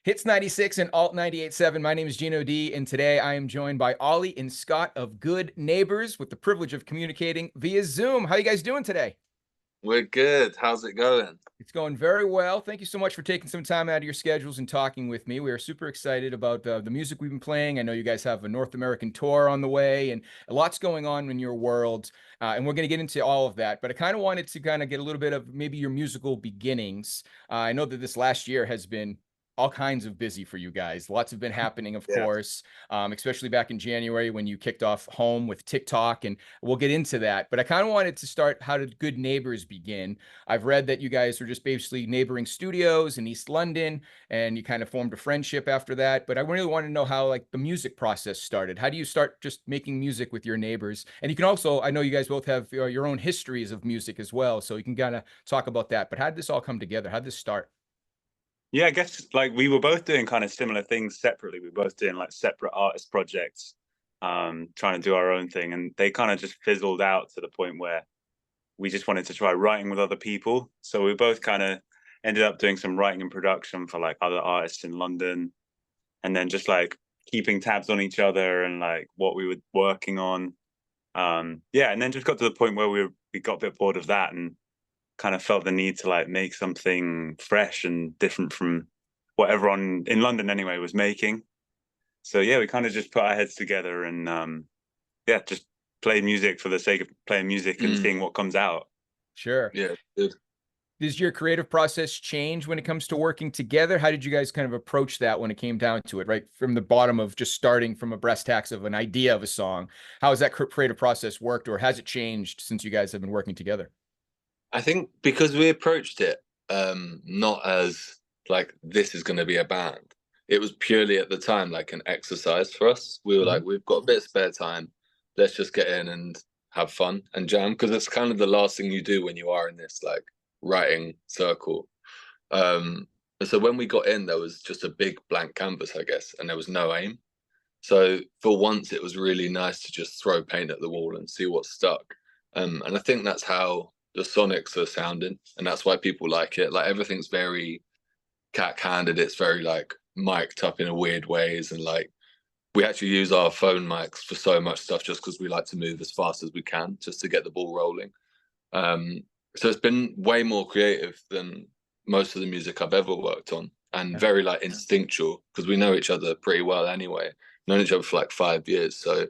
Hits 96 and Alt 98.7. My name is Gino D, and today I am joined by Ollie and Scott of Good Neighbors with the privilege of communicating via Zoom. How you guys doing today? We're good. How's it going? It's going very well. Thank you so much for taking some time out of your schedules and talking with me. We are super excited about the music we've been playing. I know you guys have a North American tour on the way and lots going on in your world. And we're going to get into all of that. But I kind of wanted to kind of get a little bit of maybe your musical beginnings. I know that this last year has been all kinds of busy for you guys. Lots have been happening, of Yeah. course, especially back in January when you kicked off home with TikTok. And we'll get into that. But I kind of wanted to start, how did Good Neighbors begin? I've read that you guys were just basically neighboring studios in East London and you kind of formed a friendship after that. But I really want to know how like the music process started. How do you start just making music with your neighbors? And you can also, I know you guys both have your own histories of music as well. So you can kind of talk about that. But how did this all come together? How did this start? Yeah, I guess like we were both doing kind of similar things separately. We were both doing like separate artist projects, trying to do our own thing, and they kind of just fizzled out to the point where we just wanted to try writing with other people. So we both kind of ended up doing some writing and production for like other artists in London, and then just like keeping tabs on each other and like what we were working on. Yeah, and then just got to the point where we got a bit bored of that and kind of felt the need to like make something fresh and different from what everyone in London anyway was making. So yeah, we kind of just put our heads together and yeah, just play music for the sake of playing music and seeing what comes out. Sure. Yeah, good. Does your creative process change when it comes to working together? How did you guys kind of approach that when it came down to it, right? From the bottom of just starting from a brass tacks of an idea of a song, how has that creative process worked, or has it changed since you guys have been working together? I think because we approached it not as like this is going to be a band. It was purely at the time like an exercise for us. We were like, we've got a bit of spare time. Let's just get in and have fun and jam because it's kind of the last thing you do when you are in this like writing circle. And so when we got in, there was just a big blank canvas, I guess, and there was no aim. So for once, it was really nice to just throw paint at the wall and see what stuck. And I think that's how the Sonics are sounding, and that's why people like it. Like everything's very cat-handed. It's very like mic'd up in a weird ways, and like we actually use our phone mics for so much stuff just because we like to move as fast as we can just to get the ball rolling. So it's been way more creative than most of the music I've ever worked on, and very like instinctual because we know each other pretty well anyway. Known each other for like 5 years, so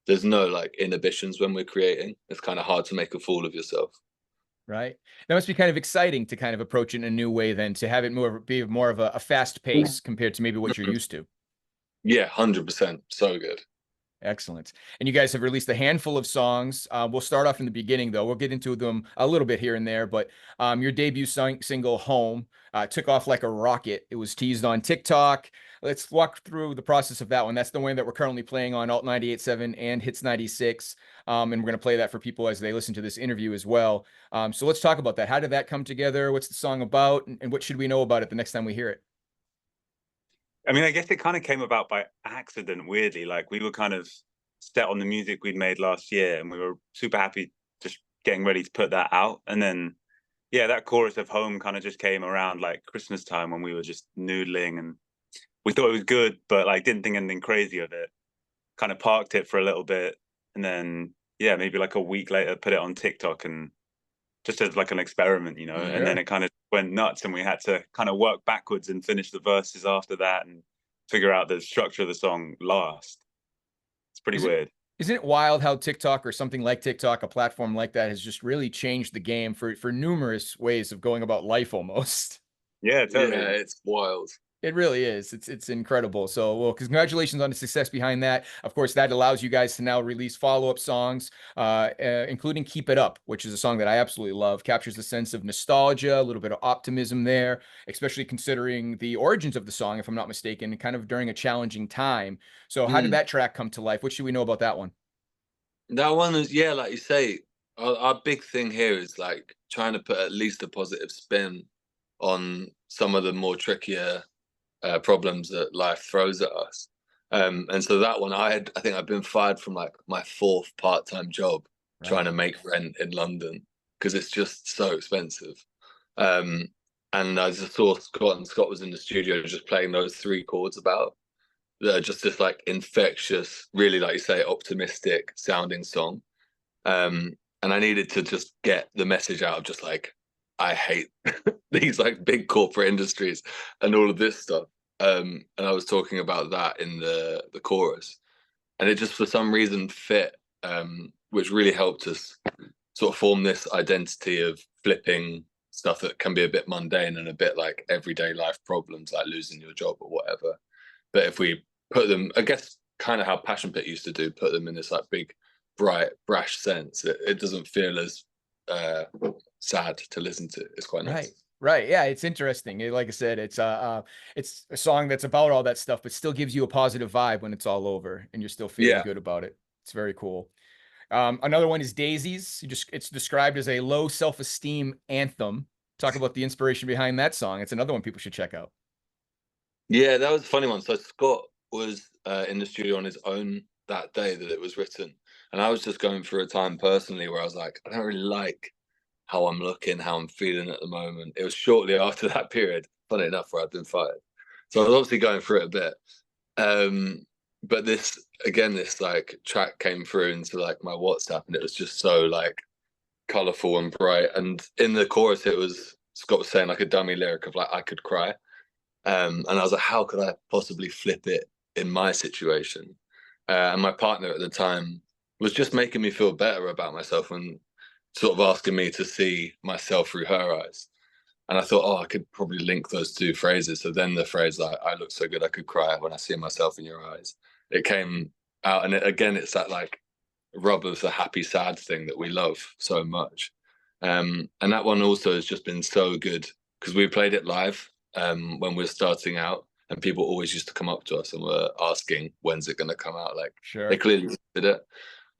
there's no like inhibitions when we're creating. It's kind of hard to make a fool of yourself. Right. That must be kind of exciting to kind of approach it in a new way than to have it be more of a fast pace compared to maybe what you're used to. Yeah, 100%. So good. Excellent. And you guys have released a handful of songs. We'll start off in the beginning, though. We'll get into them a little bit here and there. But your debut single, Home, took off like a rocket. It was teased on TikTok. Let's walk through the process of that one. That's the one that we're currently playing on Alt 98.7 and Hits 96. And we're going to play that for people as they listen to this interview as well. So let's talk about that. How did that come together? What's the song about? And what should we know about it the next time we hear it? I mean, I guess it kind of came about by accident, weirdly. Like we were kind of set on the music we'd made last year and we were super happy just getting ready to put that out. And then, yeah, that chorus of Home kind of just came around like Christmas time when we were just noodling and we thought it was good, but like didn't think anything crazy of it. Kind of parked it for a little bit. And then, yeah, maybe like a week later, put it on TikTok and just as like an experiment, you know, and then Sure. it kind of went nuts and we had to kind of work backwards and finish the verses after that and figure out the structure of the song last. It's pretty Is it weird. isn't it wild how TikTok or something like TikTok, a platform like that, has just really changed the game for numerous ways of going about life almost? Yeah, Yeah, totally. it's wild. It really is. It's incredible. So, well, congratulations on the success behind that. Of course, that allows you guys to now release follow-up songs, including "Keep It Up," which is a song that I absolutely love. Captures a sense of nostalgia, a little bit of optimism there, especially considering the origins of the song, if I'm not mistaken, kind of during a challenging time. So, how did Mm. that track come to life? What should we know about that one? That one is, yeah, like you say, our big thing here is like trying to put at least a positive spin on some of the more trickier problems that life throws at us. And so that one, I think I've been fired from like my fourth part-time job trying Right. to make rent in London because it's just so expensive. Um, and I just saw Scott, and Scott was in the studio just playing those 3 chords about that are just this like infectious, really, like you say, optimistic sounding song. And I needed to just get the message out of just like, I hate these like big corporate industries and all of this stuff. And I was talking about that in the chorus, and it just for some reason fit, which really helped us sort of form this identity of flipping stuff that can be a bit mundane and a bit like everyday life problems, like losing your job or whatever. But if we put them, I guess, kind of how Passion Pit used to do, put them in this like big, bright, brash sense, it doesn't feel as sad to listen to. It's quite nice. Right. Yeah, it's interesting. Like I said, it's a song that's about all that stuff, but still gives you a positive vibe when it's all over and you're still feeling good about it. It's very cool. Another one is Daisies. It's described as a low self-esteem anthem. Talk about the inspiration behind that song. It's another one people should check out. Yeah, that was a funny one. So Scott was in the studio on his own that day that it was written, and I was just going through a time personally where I was like, I don't really like how I'm looking, how I'm feeling at the moment. It was shortly after that period, funny enough, where I'd been fired. So I was obviously going through it a bit. But this like track came through into like my WhatsApp, and it was just so like colorful and bright. And in the chorus, it was Scott was saying like a dummy lyric of like, I could cry. And I was like, how could I possibly flip it in my situation? And my partner at the time was just making me feel better about myself and sort of asking me to see myself through her eyes. And I thought, oh, I could probably link those 2 phrases. So then the phrase like, I look so good I could cry when I see myself in your eyes, it came out. And it's that like rub of the happy sad thing that we love so much. And that one also has just been so good because we played it live when we were starting out, and people always used to come up to us and were asking, when's it going to come out? Like, they clearly did it.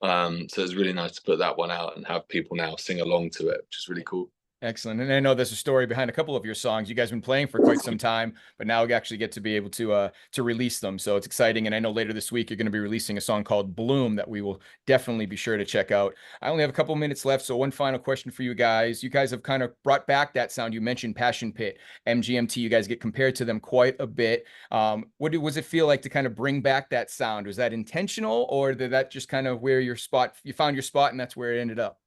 So it's really nice to put that one out and have people now sing along to it, which is really cool. Excellent. And I know there's a story behind a couple of your songs. You guys have been playing for quite some time, but now we actually get to be able to release them. So it's exciting. And I know later this week, you're going to be releasing a song called Bloom that we will definitely be sure to check out. I only have a couple minutes left. So one final question for you guys. You guys have kind of brought back that sound. You mentioned Passion Pit, MGMT. You guys get compared to them quite a bit. What was it feel like to kind of bring back that sound? Was that intentional, or did that just kind of where you found your spot and that's where it ended up?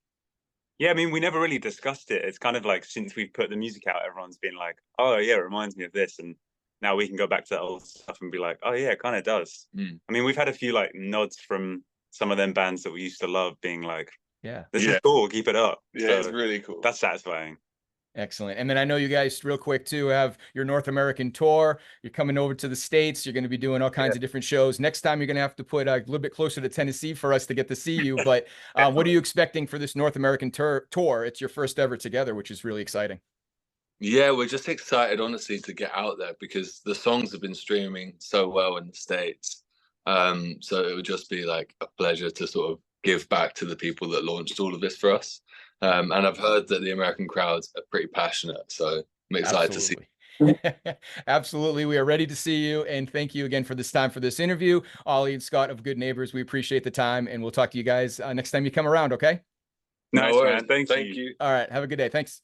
Yeah, I mean, we never really discussed it. It's kind of like since we've put the music out, everyone's been like, oh, yeah, it reminds me of this. And now we can go back to that old stuff and be like, oh, yeah, it kind of does. I mean, we've had a few like nods from some of them bands that we used to love being like, yeah, this is cool. Keep it up. Yeah, so it's really cool. That's satisfying. Excellent. And then I know you guys, real quick too, have your North American tour. You're coming over to the States. You're going to be doing all kinds of different shows. Next time, you're going to have to put a little bit closer to Tennessee for us to get to see you. But what are you expecting for this North American tour? It's your first ever together, which is really exciting. Yeah, we're just excited, honestly, to get out there because the songs have been streaming so well in the States. So it would just be like a pleasure to sort of give back to the people that launched all of this for us. And I've heard that the American crowds are pretty passionate, so I'm excited to see. Absolutely. We are ready to see you. And thank you again for this time for this interview. Ollie and Scott of Good Neighbors, we appreciate the time, and we'll talk to you guys next time you come around, okay? Nice, man. Thank you. All right. Have a good day. Thanks.